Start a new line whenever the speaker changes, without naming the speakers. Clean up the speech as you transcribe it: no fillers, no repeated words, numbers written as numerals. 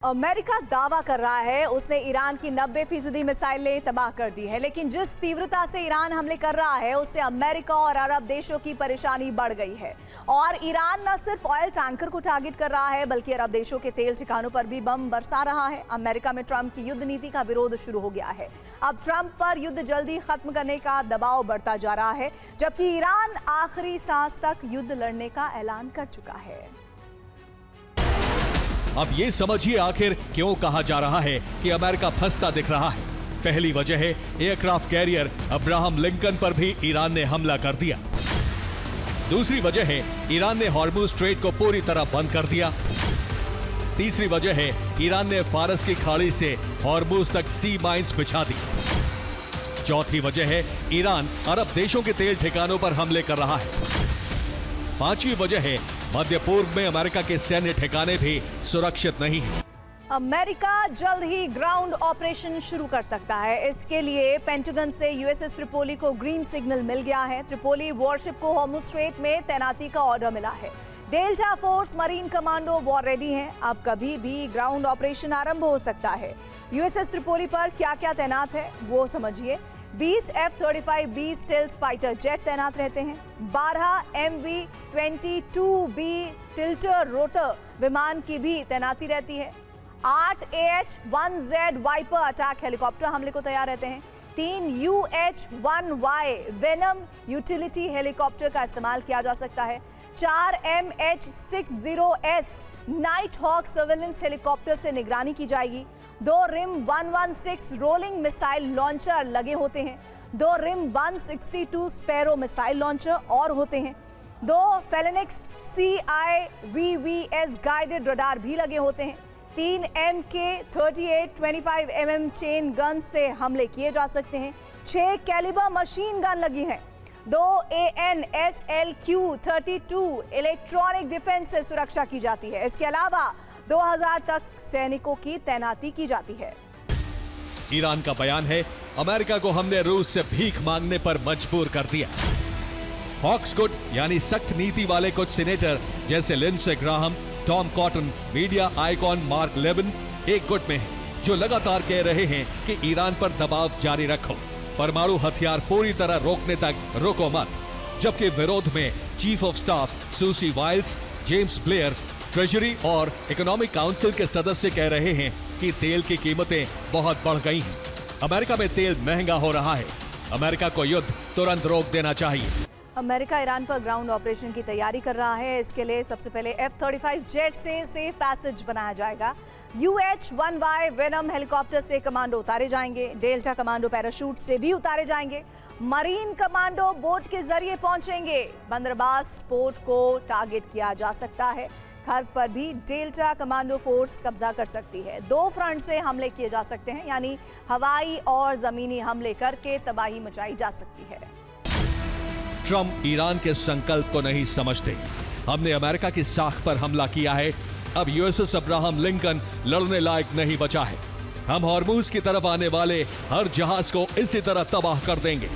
America दावा कर रहा है उसने ईरान की 90% मिसाइलें तबाह कर दी है, लेकिन जिस तीव्रता से ईरान हमले कर रहा है उससे अमेरिका और अरब देशों की परेशानी बढ़ गई है। और ईरान न सिर्फ ऑयल टैंकर को टारगेट कर रहा है बल्कि अरब देशों के तेल ठिकानों पर भी बम बरसा रहा है। अमेरिका में ट्रंप की युद्ध नीति का विरोध शुरू हो गया है। अब ट्रंप पर युद्ध जल्दी खत्म करने का दबाव बढ़ता जा रहा है, जबकि ईरान आखिरी सांस तक युद्ध लड़ने का ऐलान कर चुका है।
अब ये समझिए आखिर क्यों कहा जा रहा है कि अमेरिका फंसता दिख रहा है। पहली वजह है एयरक्राफ्ट कैरियर अब्राहम लिंकन पर भी ईरान ने हमला कर दिया। दूसरी वजह है ईरान ने हॉर्मुज स्ट्रेट को पूरी तरह बंद कर दिया। तीसरी वजह है ईरान ने फारस की खाड़ी से हॉर्मुज तक सी माइंस बिछा दी। चौथी वजह है ईरान अरब देशों के तेल ठिकानों पर हमले कर रहा है। पांचवी वजह है मध्य पूर्व में अमेरिका के सैन्य ठिकाने भी सुरक्षित नहीं है।
अमेरिका जल्द ही ग्राउंड ऑपरेशन शुरू कर सकता है। इसके लिए पेंटागन से यूएसएस त्रिपोली को ग्रीन सिग्नल मिल गया है। त्रिपोली वॉरशिप को हॉर्मुज स्ट्रेट में तैनाती का ऑर्डर मिला है। Delta force marine commando war ready हैं। अब कभी भी ग्राउंड ऑपरेशन आरंभ हो सकता है। यूएसएस त्रिपोली पर क्या क्या तैनात है वो समझिए। 20 F-35B स्टेल्थ फाइटर जेट तैनात रहते हैं। 12 MV-22B टिल्टर रोटर विमान की भी तैनाती रहती है। 8 AH-1Z वाइपर अटैक हेलीकॉप्टर हमले को तैयार रहते हैं। 3 UH-1Y वेनम यूटिलिटी हेलीकॉप्टर का इस्तेमाल किया जा सकता है। 4 MH-60S night hoc surveillance helicopter से निगरानी की जाएगी। 2 रिम 116 रोलिंग मिसाइल लॉन्चर लगे होते हैं। 2 रिम 162 स्पैरो मिसाइल लॉन्चर और होते हैं। 2 फेलिनिक्स CIVVS गाइडेड रडार भी लगे होते हैं। 3 MK-38 25mm चेन गन से हमले किए जा सकते हैं। 6 कैलिबर मशीन गन लगी हैं। 2 AN/SLQ-32 इलेक्ट्रॉनिक डिफेंस से सुरक्षा की जाती है। इसके अलावा 2000 तक सैनिकों की तैनाती की जाती है।
ईरान का बयान है अमेरिका को हमने रूस से भीख मांगने पर मजबूर कर दिया। हॉक्स गुड यानी सख्त नीति वाले कुछ सीनेटर जैसे Lindsey Graham, Tom Cotton, media icon Mark Levin एक गुट में हैं, जो लगातार कह रहे हैं कि ईरान पर दबाव जारी रखो, परमाणु हथियार पूरी तरह रोकने तक रुको मत। जबकि विरोध में chief of staff Susie Wiles, James Blair, treasury और इकोनॉमिक काउंसिल के सदस्य कह रहे हैं कि तेल की कीमतें बहुत बढ़ गई हैं। अमेरिका में तेल महंगा हो रहा है। अमेरिका को युद्ध तुरंत रोक देना चाहिए।
अमेरिका ईरान पर ग्राउंड ऑपरेशन की तैयारी कर रहा है। इसके लिए सबसे पहले F-35 जेट से सेफ पैसेज बनाया जाएगा। UH-1Y वेनम हेलीकॉप्टर से कमांडो उतारे जाएंगे। डेल्टा कमांडो पैराशूट से भी उतारे जाएंगे। मरीन कमांडो बोट के जरिए पहुंचेंगे। बंदरबास पोर्ट को टारगेट किया जा सकता है। घर पर भी डेल्टा कमांडो फोर्स कब्जा कर सकती है। 2 फ्रंट से हमले किए जा सकते हैं, यानी हवाई और जमीनी हमले करके तबाही मचाई जा सकती है।
ट्रंप ईरान के संकल्प को नहीं समझते। हमने अमेरिका की साख पर हमला किया है। अब यूएसएस अब्राहम लिंकन लड़ने लायक नहीं बचा है। हम हॉर्मुज की तरफ आने वाले हर जहाज को इसी तरह तबाह कर देंगे।